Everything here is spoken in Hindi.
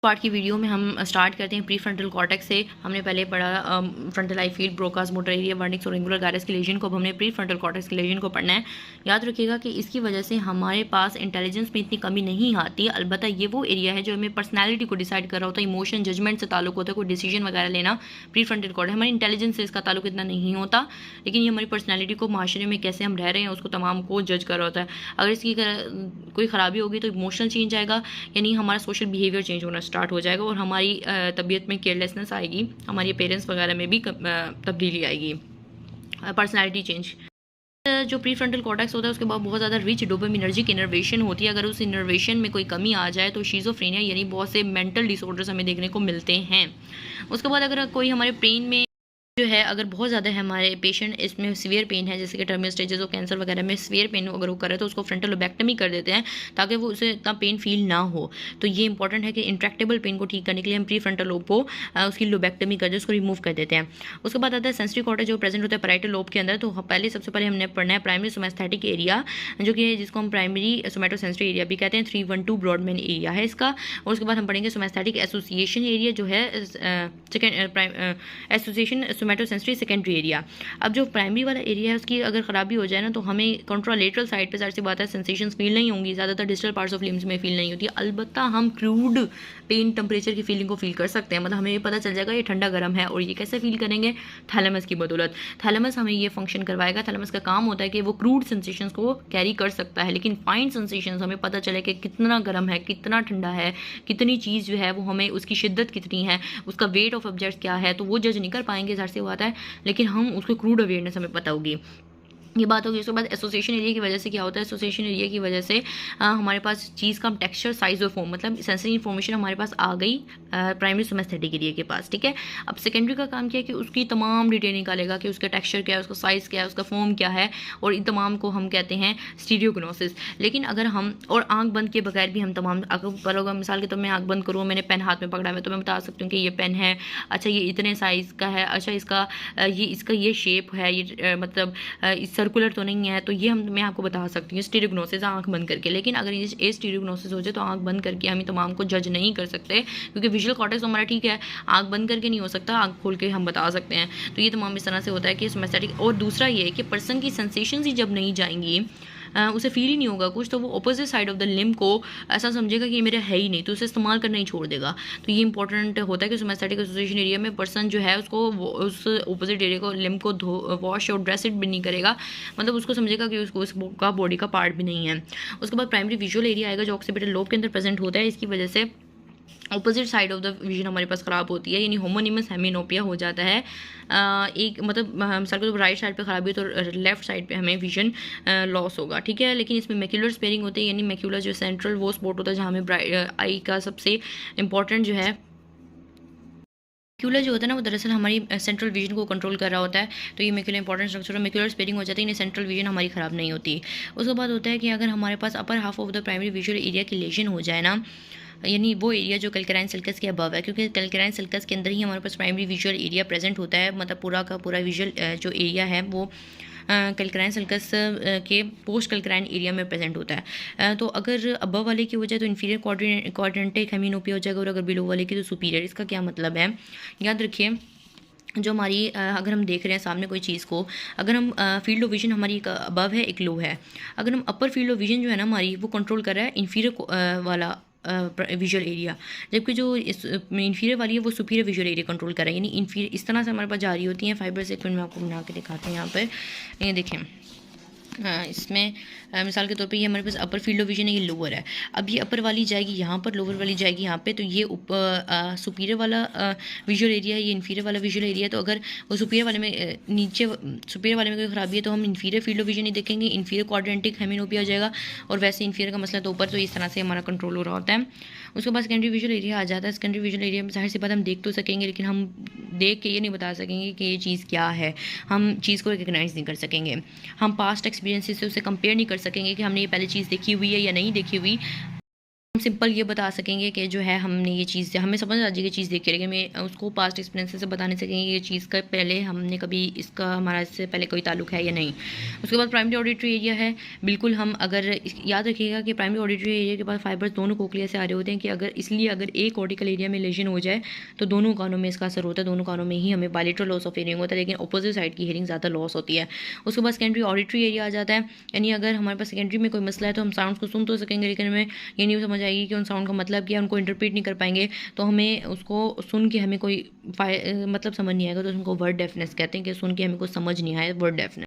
पार्ट की वीडियो में हम स्टार्ट करते हैं प्री फ्रंटल कॉर्टेक्स से। हमने पहले पढ़ा frontal eye field, Broca's motor area, Wernicke's और एंगुलर गायरस की लेजन को। अब हमने प्री फ्रंटल कॉर्टेक्स की लेजन को पढ़ना है। याद रखिएगा कि इसकी वजह से हमारे पास इंटेलिजेंस में इतनी कमी नहीं आती। अलबत्ता ये वो एरिया है जो हमें पर्सनैलिटी को डिसाइड कर रहा होता है, इमोशन जजमेंट से ताल्लुक होता है, कोई डिसीजन वगैरह लेना। प्री फ्रंटल कॉर्टेक्स हमारी इंटेलिजेंस से इसका ताल्लुक इतना नहीं होता, लेकिन ये हमारी पर्सनैलिटी को, माशरे में कैसे हम रह रहे हैं उसको तमाम को जज कर रहा होता है। अगर इसकी कोई ख़राबी होगी तो इमोशनल चेंज आएगा, यानी हमारा सोशल बिहेवियर चेंज होना स्टार्ट हो जाएगा और हमारी तबीयत में केयरलेसनेस आएगी, हमारे पेरेंट्स वगैरह में भी तब्दीली आएगी, पर्सनैलिटी चेंज। जो प्री फ्रंटल कॉर्टेक्स होता है उसके बाद बहुत ज़्यादा रिच डोपामिनर्जिक इनर्वेशन होती है। अगर उस इनर्वेशन में कोई कमी आ जाए तो शिज़ोफ्रेनिया यानी बहुत से मेंटल डिसऑर्डर्स हमें देखने को मिलते हैं। उसके बाद अगर कोई हमारे ब्रेन में जो है, अगर बहुत ज़्यादा है हमारे पेशेंट, इसमें सीवियर पेन है, जैसे कि टर्मिनल स्टेजेस ऑफ कैंसर वगैरह में सीवियर पेन अगर वो करे तो उसको फ्रंटल लोबेक्टमी कर देते हैं ताकि वो उसे इतना पेन फील ना हो। तो ये इंपॉर्टेंट है कि इंट्रैक्टेबल पेन को ठीक करने के लिए हम प्री फ्रंटल लोब को उसकी लोबेक्टमी कर दे, उसको रिमूव कर देते हैं। उसके बाद आता है सेंसरी कॉर्टेक्स जो प्रेजेंट होता है पैराइटल लोब के अंदर। तो पहले सबसे पहले हमने पढ़ना है प्राइमरी सोमैस्थेटिक एरिया, जो कि जिसको हम प्राइमरी सोमैटोसेंसरी एरिया भी कहते हैं। 312 ब्रॉडमैन एरिया है इसका। और उसके बाद हम पढ़ेंगे सोमैस्थेटिक एसोसिएशन एरिया जो है second association somatosensory secondary area. अब जो प्राइमरी वाला एरिया है उसकी अगर खराबी हो जाए ना तो हमें कंट्रालेटरल साइड पे सारी सी बात है सेंसेशंस फील नहीं होंगी, ज़्यादातर डिस्टल पार्ट्स ऑफ लिम्स में फील नहीं होती। अलबत्ता हम क्रूड पेन टेम्परेचर की फीलिंग को फील कर सकते हैं, मतलब हमें ये पता चल जाएगा ये ठंडा गर्म है। और ये कैसे फील करेंगे? थैलेमस की बदौलत। थैलेमस हमें ये फंक्शन करवाएगा। थैलेमस का काम होता है कि वो क्रूड सेंसेशंस को कैरी कर सकता है, लेकिन फाइन सेंसेशंस हमें पता चले कि कितना गर्म है, कितना ठंडा है, कितनी चीज़ जो है वो हमें उसकी शिद्दत कितनी है, उसका वेट ऑफ ऑब्जेक्ट क्या है, तो वो जज नहीं कर पाएंगे, ज़ाहिर सी बात है, लेकिन हम उसको क्रूड अवेयरनेस हमें पता होगी। ये बात होगी। उसके बाद एसोसिएशन एरिया की वजह से क्या होता है? एसोसिएशन एरिया की वजह से हमारे पास चीज़ का टेक्सचर, साइज और फॉर्म, मतलब सेंसरी इन्फॉर्मेशन हमारे पास आ गई प्राइमरी सोमैस्थेटिक एरिया के पास, ठीक है। अब सेकेंडरी का काम क्या है कि उसकी तमाम डिटेल निकालेगा कि उसका टेक्सचर क्या है, उसका साइज़ क्या है, उसका फॉर्म क्या है, और इन तमाम को हम कहते हैं स्टीरियोग्नोसिस। लेकिन अगर हम और आंख बंद किए बगैर भी हम तमाम, अगर मिसाल के तौर मैं आंख बंद करूँ, मैंने पेन हाथ में पकड़ा है तो मैं बता सकती हूँ कि ये पेन है, अच्छा ये इतने साइज़ का है, अच्छा इसका ये शेप है, ये मतलब सर्कुलर तो नहीं है, तो ये मैं आपको बता सकती हूँ स्टीरियोग्नोसिस आंख बंद करके। लेकिन अगर ये स्टीरियोग्नोसिस हो जाए तो आंख बंद करके हम तमाम को जज नहीं कर सकते, क्योंकि विजुअल कॉर्टेक्स हमारा ठीक है, आंख बंद करके नहीं हो सकता, आंख खोल के हम बता सकते हैं। तो ये तमाम इस तरह से होता है कि सोमैस्थेटिक। और दूसरा ये है कि पर्सन की सेंसेशंस ही जब नहीं जाएंगी, उसे फील ही नहीं होगा कुछ, तो वो opposite side of the limb को ऐसा समझेगा कि ये मेरा है ही नहीं, तो उसे इस्तेमाल करना ही छोड़ देगा। तो ये इंपॉर्टेंट होता है कि सोमैस्थेटिक एसोसिएशन एरिया में पर्सन जो है उसको उस अपोजिट एरिया को, लिम्ब को वॉश और ड्रेस इट भी नहीं करेगा, मतलब उसको समझेगा कि उसको उसका बॉडी का पार्ट भी नहीं है। उसके बाद प्राइमरी विजुअल एरिया आएगा जो ऑक्सीपिटल लोब के अंदर प्रेजेंट होता है। इसकी वजह से opposite side of the vision हमारे पास ख़राब होती है, यानी होमोनिमस हेमिनोपिया हो जाता है। एक मतलब मिसाल को राइट साइड पे ख़राबी तो लेफ्ट साइड पे हमें विजन लॉस होगा, ठीक है। लेकिन इसमें मैक्यूलर स्पेयरिंग होती है, यानी मैक्यूलर जो सेंट्रल वो स्पॉट होता है जहाँ हमें आई का सबसे इंपॉर्टेंट जो है मैक्यूलर जो होता है ना, वो दरअसल हमारी सेंट्रल विजन को कंट्रोल कर रहा होता है। तो ये मैक्यूलर इंपॉर्टेंट स्ट्रक्चर है, मैक्यूलर स्पेयरिंग हो जाती है, सेंट्रल विजन हमारी ख़राब नहीं होती। उसके बाद होता है कि अगर हमारे पास upper half of the primary visual area की लेजन हो जाए ना, यानी वो एरिया जो कैल्केराइन सिल्कस के अबव है, क्योंकि कैल्केराइन सिल्कस के अंदर ही हमारे पास प्राइमरी विजुअल एरिया प्रेजेंट होता है, मतलब पूरा का पूरा विजुअल जो एरिया है वो कैल्केराइन सिल्कस के पोस्ट कैल्केराइन एरिया में प्रेजेंट होता है। तो अगर अबव वाले की हो जाए तो इन्फीरियर क्वाड्रेंटिक हेमिनोपिया हो जाएगा, और अगर बिलो वाले की तो सुपीरियर। इसका क्या मतलब है? याद रखिए, जो हमारी अगर हम देख रहे हैं सामने कोई चीज़ को, अगर हम फील्ड ऑफ विजन हमारी एक अबव है, एक लो है, अगर हम अपर फील्ड ऑफ विजन जो है ना हमारी, वो कंट्रोल कर रहा है इन्फीरियर वाला विजुअल एरिया, जबकि जो इन्फीरियर वाली है वो सुपीरियर विजुअल एरिया कंट्रोल कर रहा है। यानी इन्फीरियर इस तरह से हमारे पास जा रही होती हैं फाइबर से। एक मिनट में आपको बना के दिखाते हैं यहाँ पर, ये देखें। इसमें मिसाल के तौर पे ये हमारे पास अपर फील्ड ऑफ विजन है, ये लोअर है। अब ये अपर वाली जाएगी यहाँ पर, लोअर वाली जाएगी यहाँ पे, तो ये सुपीरियर वाला विजुअल एरिया है, ये इन्फीरियर वाला विजुअल एरिया है। तो अगर वो सुपीरियर वाले में नीचे सुपीरियर वाले में कोई खराबी है तो हम इन्फीरियर फील्ड ऑफ विजन ही देखेंगे, इन्फीरियर क्वाड्रेंटिक हेमिनोपिया हो जाएगा। और वैसे इन्फीरियर का मसला तो ऊपर, तो इस तरह से हमारा कंट्रोल हो रहा होता है। उसके बाद सेकेंडरी विजुअल एरिया आ जाता है। सेकेंडरी विजुअल एरिया में जाहिर सी बात हम देख तो सकेंगे, लेकिन हम देख के ये नहीं बता सकेंगे कि ये चीज़ क्या है, हम चीज़ को रिकग्नाइज़ नहीं कर सकेंगे, हम पास्ट एक्सपीरियंसेस से उसे कंपेयर नहीं कर सकेंगे कि हमने ये पहले चीज़ देखी हुई है या नहीं देखी हुई। सिंपल ये बता सकेंगे कि जो है हमने ये चीज़ हमें समझ आ जाएगी चीज़ देख के, लेकिन मैं उसको पास्ट एक्सपीरियंस से बता नहीं सकेंगे ये चीज़ का पहले हमने कभी इसका हमारा इससे पहले कोई ताल्लुक है या नहीं। उसके बाद प्राइमरी ऑडिटरी एरिया है। बिल्कुल हम अगर याद रखिएगा कि प्राइमरी ऑडिटरी एरिया के पास फाइबर्स दोनों कोक्लिया से आ रहे होते हैं कि अगर इसलिए अगर एक कॉर्टिकल एरिया में लेजन हो जाए तो दोनों कानों में इसका असर होता है, दोनों कानों में ही हमें बायलैटरल लॉस ऑफ हियरिंग होता है, लेकिन अपोजिट साइड की हियरिंग ज़्यादा लॉस होती है। उसके बाद सेकेंडरी ऑडिटरी एरिया आ जाता है, यानी अगर हमारे पास सेकेंडरी में कोई मसला है तो हम साउंड्स को सुन तो सकेंगे, लेकिन हमें ये नहीं समझ आएगी कि उन साउंड का मतलब क्या है, उनको इंटरप्रेट नहीं कर पाएंगे, तो हमें उसको सुन के हमें कोई मतलब समझ नहीं आएगा, तो उनको वर्ड डेफनेस कहते हैं कि सुन के हमें कुछ समझ नहीं आए, वर्ड डेफनेस।